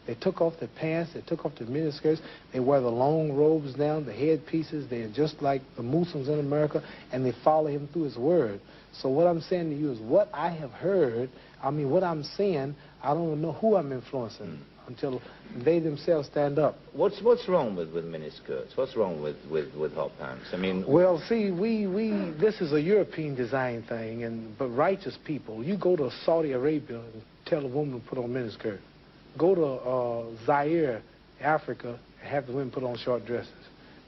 They took off their pants, they took off their miniskirts, they wear the long robes down, the headpieces. They're just like the Muslims in America, and they follow him through his word. So what I'm saying to you is what I have heard, what I'm saying, I don't know who I'm influencing until they themselves stand up. What's wrong with miniskirts? What's wrong with hot pants? I mean... Well, see, this is a European design thing, but righteous people, you go to Saudi Arabia and tell a woman to put on miniskirt. Go to Zaire, Africa, and have the women put on short dresses.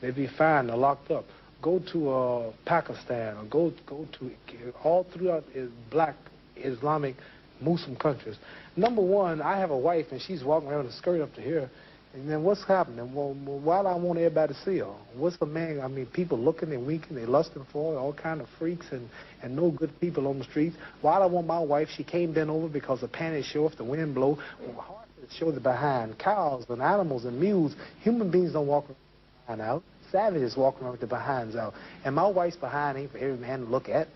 They'd be fine, they're locked up. Go to Pakistan, or go to all throughout black Islamic Muslim countries. Number one, I have a wife and she's walking around with a skirt up to here, and then what's happening? Well, why do I want everybody to see her? What's the man? People looking and winking, they lusting for her, all kind of freaks and no good people on the streets. Why do I want my wife? She came bent over because the panties show if the wind blow. Horses show the behind. Cows and animals and mules. Human beings don't walk around out. Savages walking around with their behinds out. And my wife's behind ain't for every man to look at.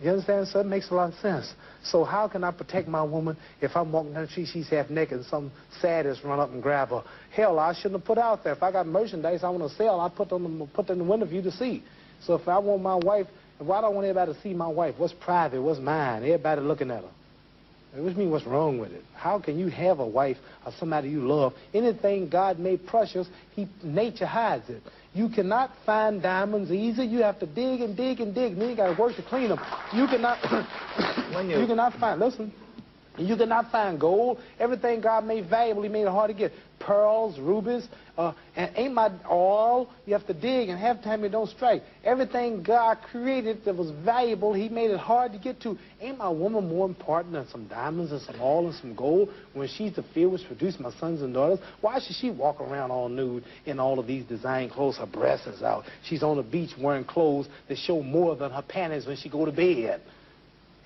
You understand? So it makes a lot of sense. So how can I protect my woman if I'm walking down the street, she's half naked, and some sadist run up and grab her? Hell, I shouldn't have put out there. If I got merchandise I want to sell, I put it in the window for you to see. So if I want my wife, why do I want everybody to see my wife? What's private? What's mine? Everybody looking at her. Which means what's wrong with it? How can you have a wife or somebody you love? Anything God made precious, nature hides it. You cannot find diamonds easy. You have to dig and dig and dig. And then you got to work to clean them. You cannot, you cannot find, listen, you cannot find gold. Everything God made valuable, he made it hard to get. Pearls, rubies, and ain't my all. You have to dig, and half the time it don't strike. Everything God created that was valuable, he made it hard to get to. Ain't my woman more important than some diamonds and some oil and some gold when she's the field which produced my sons and daughters? Why should she walk around all nude in all of these design clothes? Her breasts is out. She's on the beach wearing clothes that show more than her panties when she go to bed.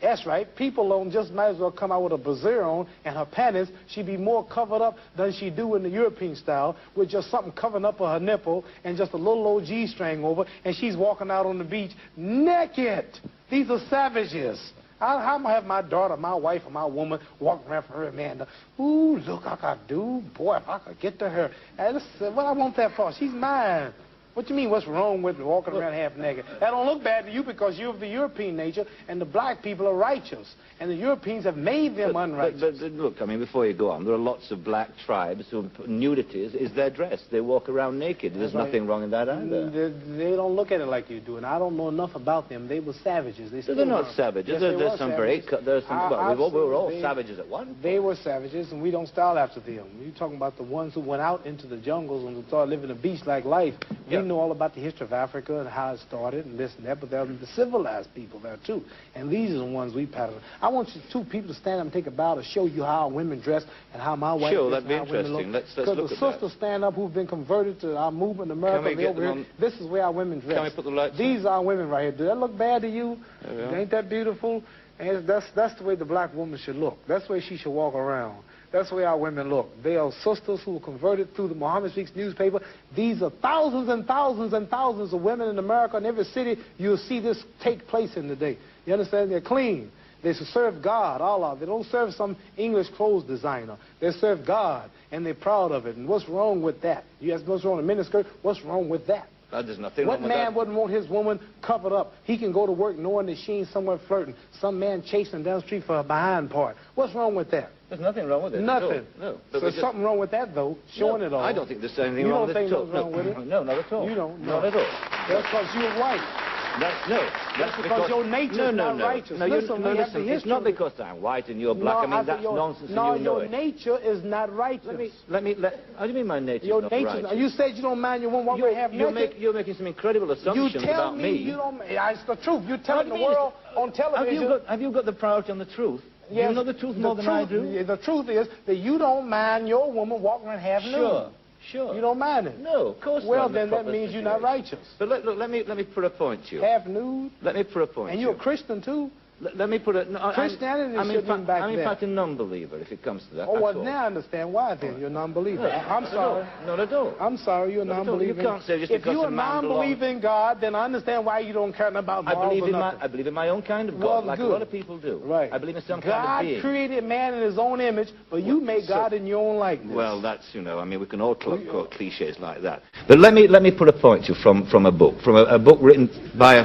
That's right. People don't just might as well come out with a brassiere on and her panties. She'd be more covered up than she do in the European style with just something covering up her nipple and just a little old G-string over, and she's walking out on the beach naked. These are savages. How am I have my daughter, my wife, or my woman walking around for her man? Ooh, look, I could do. Boy, if I could get to her. What I want that for? She's mine. What do you mean, what's wrong with walking around half naked? That don't look bad to you because you're of the European nature, and the black people are righteous. And the Europeans have made them unrighteous. But look, before you go on, there are lots of black tribes who nudity is their dress. They walk around naked. There's nothing wrong in that either. They don't look at it like you do, and I don't know enough about them. They were savages. They're not savages. Yes, there's some very... we were all savages at one point. They were savages, and we don't style after them. You're talking about the ones who went out into the jungles and started living a beach-like life. We know all about the history of Africa and how it started and this and that, but there are the civilized people there too. And these are the ones we pattern. I want you two people to stand up and take a bow to show you how women dress and how my wife sure, dress that'd be and how women interesting. look. Let's look at that. Because the sisters stand up who've been converted to our movement in America. This is where our women dress. Can we put the lights These are our women right here. Do that look bad to you? Ain't that beautiful? And that's the way the black woman should look. That's the way she should walk around. That's the way our women look. They are sisters who were converted through the Muhammad Speaks newspaper. These are thousands and thousands and thousands of women in America. In every city, you'll see this take place in the day. You understand? They're clean. They serve God, Allah. They don't serve some English clothes designer. They serve God, and they're proud of it. And what's wrong with that? You ask what's wrong with a miniskirt? What's wrong with that? There's nothing wrong with that. What man wouldn't want his woman covered up? He can go to work knowing that she ain't somewhere flirting. Some man chasing down the street for her behind part. What's wrong with that? There's nothing wrong with it. Nothing. No. So there's something wrong with that, though, showing it all. I don't think there's anything wrong with it. You don't think there's wrong with it? No, not at all. You don't? Not at all. That's because you're white. That's because your nature is not righteous. Listen, it's not because I'm white and you're black. That's nonsense. No, your nature is not righteous. How do you mean my nature is not righteous? You said you don't mind your woman half naked. You're making some incredible assumptions about me. You tell me it's the truth. You're telling the world on television. Have you got the priority on the truth? Yes, you know the truth more than I do? The truth is that you don't mind your woman walking around half nude. Sure. You don't mind it? No, of course not. Well, then that means you're not righteous. But look, let me put a point to you. Half nude? Let me put a point to you. And you're a Christian, too? Let me put it... No, Christianity should have been back I'm in then. fact a non-believer, if it comes to that. Oh, well, now I understand why then. You're a non-believer. I'm sorry. Not at all. I'm sorry, you're a non-believer. You can't say just if because you're a man non-believer in God, then I understand why you don't care about morals or nothing. I believe in my own kind of God, like a lot of people do. Right. I believe in some kind of being. God created man in his own image, but you made God in your own likeness. Well, that's, you know, I mean, we can all quote cliches like that. But let me put a point to you from a book, a book written by a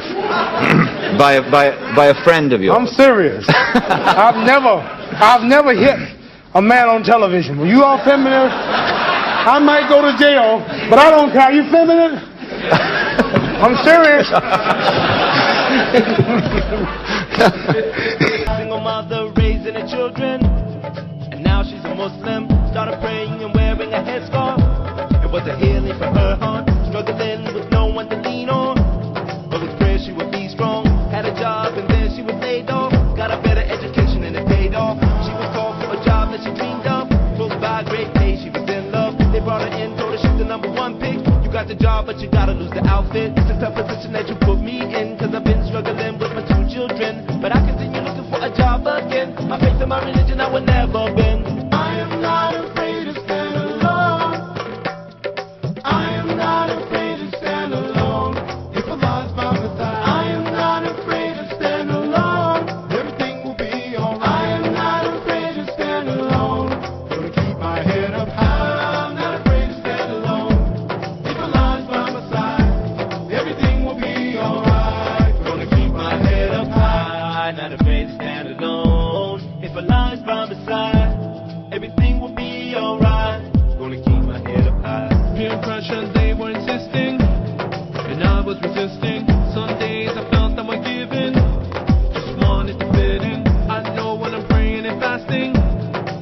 by a friend of yours. I'm serious. I've never hit a man on television. Were you all feminine? I might go to jail, but I don't care. You feminine? I'm serious. Single mother raising her children, and now she's a Muslim. Started praying and wearing a headscarf. It was a healing for her heart, struggling with no one to lean on. But with prayer she would be strong. Had a job and then she was laid off. Got a better education and it paid off. She was called for a job that she dreamed of. Close by, great pay, she was in love. They brought her in, told her she's the #1 pick. You got the job, but you gotta lose the outfit. It's a tough position that you put me in, cause I've been struggling with my 2 children. But I continue looking for a job again. My faith and my religion I would never bend. I am not afraid to stand alone. I am not afraid to stand alone. If Allah's by my side, I am not afraid to stand alone. Everything will be alright. I am not afraid to stand alone. Gonna keep my head up high. I'm not afraid to stand alone. If Allah's by my side, everything will be alright. Gonna keep my head up high. Not afraid to stand alone. If Allah's by my side, everything will be alright. Gonna keep my head up high. Peer pressure, they were insisting, and I was resisting. Some days I felt I was giving, just wanted to fit in. I know when I'm praying and fasting,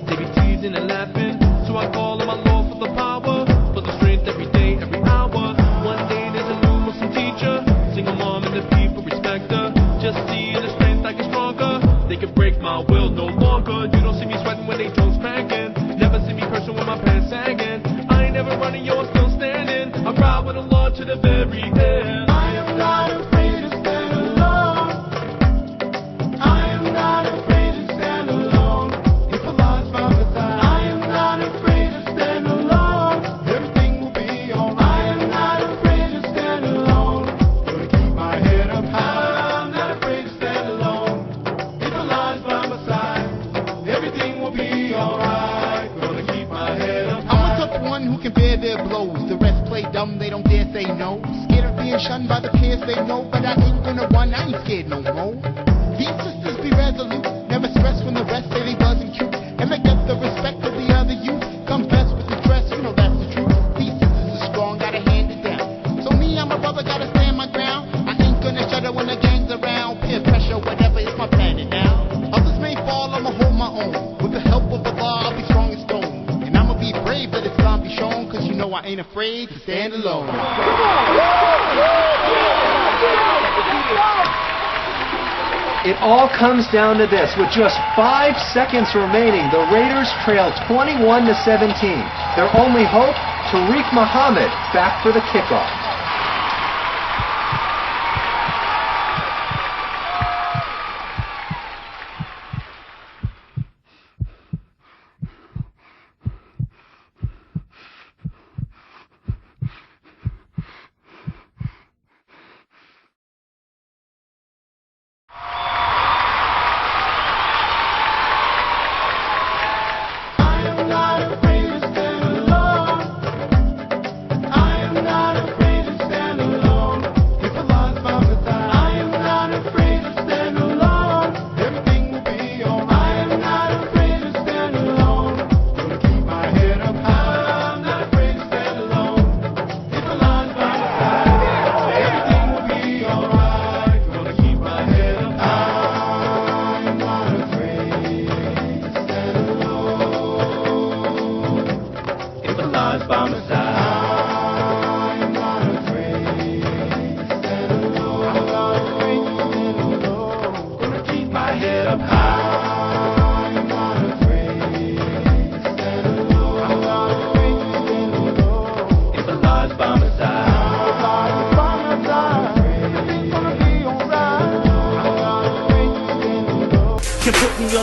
they be teasing and laughing. So I call on my Lord for the power, for the strength every day, every hour. One day there's a new Muslim teacher, single mom and the people respect her. Just seeing the strength I get stronger. They can break my will no longer. You don't see me sweating when they toes cracking. Never see me cursing when my pants sagging. I ain't never running, yo, I'm still standing. I'm proud with the Lord to the very end. I am not afraid to stand alone. I am not afraid to stand alone. If Allah's by my side, I am not afraid to stand alone. Everything will be alright. I am not afraid to stand alone. Gonna keep my head up high. I'm not afraid to stand alone. If Allah's by my side, everything will be alright. Gonna keep my head up high. I'm a tough one who can bear their blows. The rest play dumb, they don't dare say no. Scared of being shunned by the peers they know, but I ain't gonna run, I ain't scared no more. These sisters be resolute, never stress when the rest say they wasn't cute. And they get the respect of the other youth. Come best with the dress, you know that's the truth. These sisters are strong, gotta hand it down. So me, I'm a brother, gotta stand my ground. I ain't gonna shudder when the gang's around. Peer pressure, whatever, it's my planet now. Others may fall, I'ma hold my own. With the help of Allah, I'll be strong as stone. And I'ma be brave, let Islam be shown, cause you know I ain't afraid to stand alone. It all comes down to this. With just 5 seconds remaining, the Raiders trail 21-17. Their only hope, Tariq Muhammad back for the kickoff.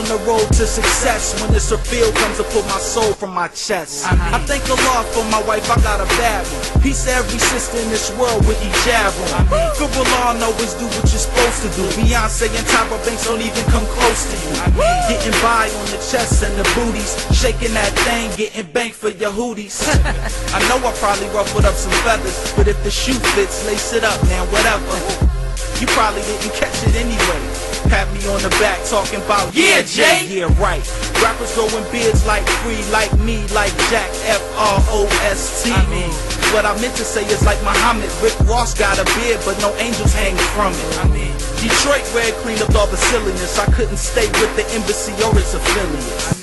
on the road to success. When this reveal comes to pull my soul from my chest. I thank Allah for my wife, I got a bad one. Peace to every sister in this world with hijab on. For Allah, always do what you're supposed to do. Beyonce and Tyra Banks don't even come close to you. Getting by on the chests and the booties, shaking that thing, getting banked for your hoodies. I know I probably ruffled up some feathers, but if the shoe fits, lace it up, man, whatever. You probably didn't catch it anyway. Pat me on the back talking about, yeah, Jay. Yeah, right. Rappers growing beards like Free, like me, like Jack, F-R-O-S-T. What I meant to say is like Muhammad, Rick Ross got a beard, but no angels hang from it. Detroit red cleaned up all the silliness. I couldn't stay with the embassy or its affiliates.